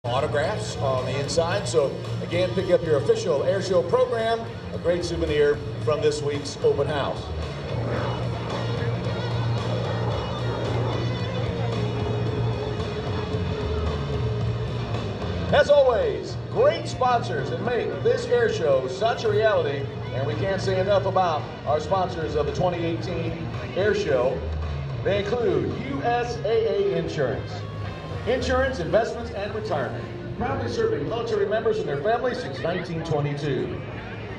Autographs on the inside. So again, pick up your official Airshow program, a great souvenir from this week's open house. As always, great sponsors that make this Airshow such a reality, and we can't say enough about our sponsors of the 2018 Airshow. They include USAA Insurance, Insurance, Investments, and Retirement, proudly serving military members and their families since 1922.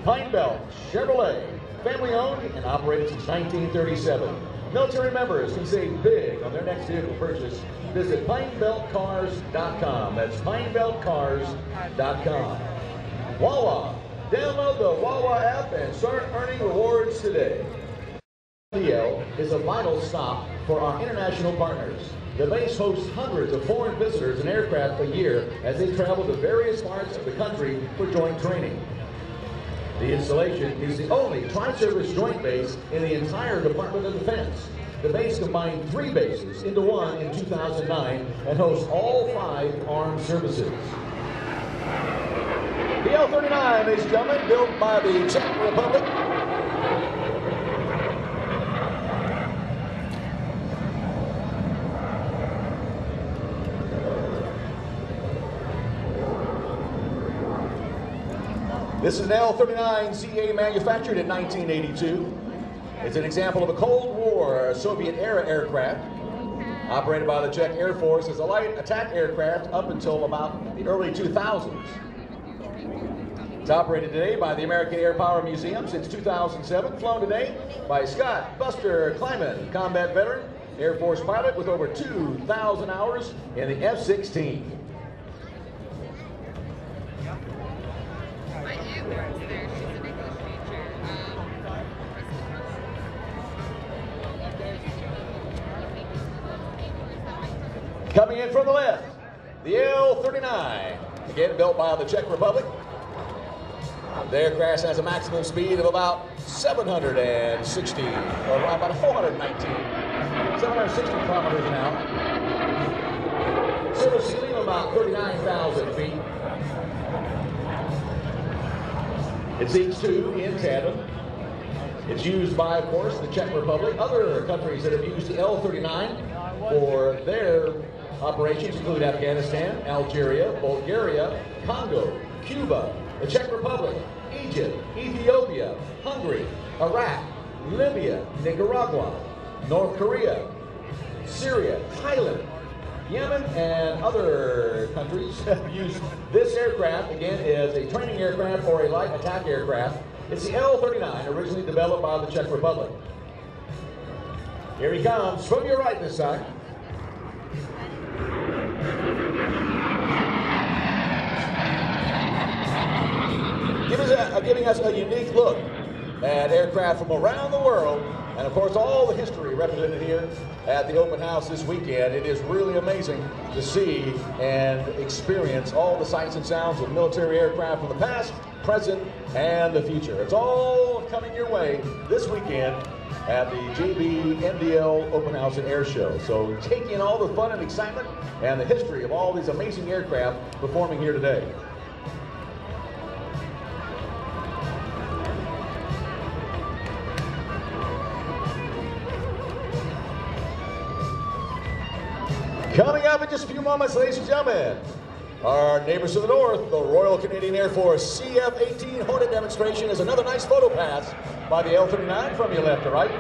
Pine Belt Chevrolet, family owned and operated since 1937. Military members can save big on their next vehicle purchase. Visit pinebeltcars.com. That's pinebeltcars.com. Wawa, download the Wawa app and start earning rewards today. LDL is a vital stop for our international partners. The base hosts hundreds of foreign visitors and aircraft a year as they travel to various parts of the country for joint training. The installation is the only tri-service joint base in the entire Department of Defense. The base combined 3 bases into one in 2009 and hosts all 5 armed services. The L-39, ladies and gentlemen, built by the Czech Republic. This is an L-39 CA manufactured in 1982. It's an example of a Cold War Soviet-era aircraft, operated by the Czech Air Force as a light attack aircraft up until about the early 2000s. It's operated today by the American Airpower Museum since 2007, flown today by Scott Buster Clyman, combat veteran, Air Force pilot with over 2,000 hours in the F-16. Coming in from the left, the L-39, again built by the Czech Republic. The aircraft has a maximum speed of about 760, or about 760 kilometers an hour. Service ceiling of about 39,000 feet. It seats 2 in tandem. It's used by, of course, the Czech Republic. Other countries that have used the L-39 for their operations include Afghanistan, Algeria, Bulgaria, Congo, Cuba, the Czech Republic, Egypt, Ethiopia, Hungary, Iraq, Libya, Nicaragua, North Korea, Syria, Thailand, Yemen, and other countries have used this aircraft, again, as a training aircraft or a light attack aircraft. It's the L-39, originally developed by the Czech Republic. Here he comes from your right this time. Giving us a unique look at aircraft from around the world, and of course all the history represented here at the open house this weekend. It is really amazing to see and experience all the sights and sounds of military aircraft from the past, present, and the future. It's all coming your way this weekend at the JBMDL Open House and Air Show. So take in all the fun and excitement and the history of all these amazing aircraft performing here today. Coming up in just a few moments, ladies and gentlemen, our neighbors to the north, the Royal Canadian Air Force CF-18 Hornet demonstration is another nice photo pass by the L-39 from your left to right.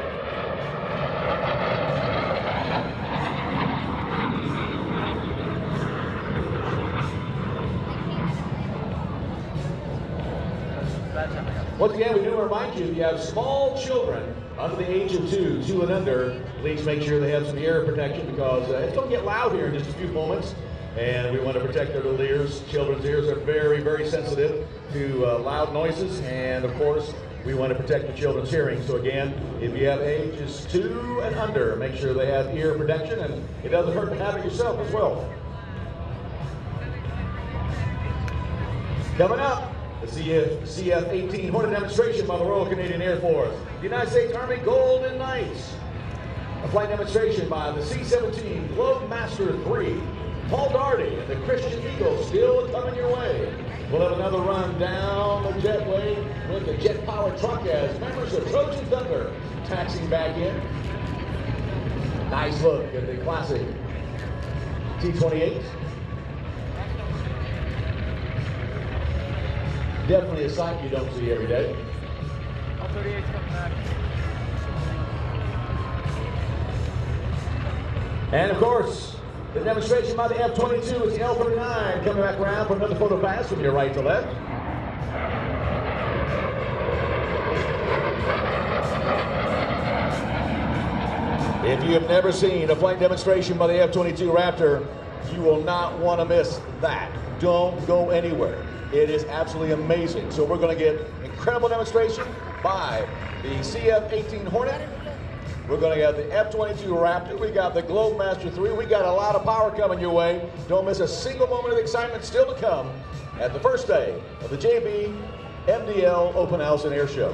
Once again, we do remind you, if you have small children under the age of 2 and under, please make sure they have some ear protection, because it's going to get loud here in just a few moments, and we want to protect their little ears. Children's ears are very, very sensitive to loud noises, and of course, we want to protect the children's hearing. So again, if you have ages 2 and under, make sure they have ear protection, and it doesn't hurt to have it yourself as well. Coming up, the CF-18 Hornet demonstration by the Royal Canadian Air Force, the United States Army Golden Knights. A flight demonstration by the C-17 Globemaster III, Paul Daugherty and the Christian Eagle still coming your way. We'll have another run down the jetway with the jet-powered truck as members of Trojan Thunder taxiing back in. Nice look at the classic T-28. Definitely a sight you don't see every day. L-38's coming back. And of course, the demonstration by the F-22 is the L-39 coming back around for another photo pass from your right to left. If you have never seen a flight demonstration by the F-22 Raptor, you will not want to miss that. Don't go anywhere. It is absolutely amazing. So we're going to get incredible demonstration by the CF-18 Hornet. We're going to get the F-22 Raptor. We got the Globemaster 3. We got a lot of power coming your way. Don't miss a single moment of excitement still to come at the first day of the JB MDL Open House and Air Show.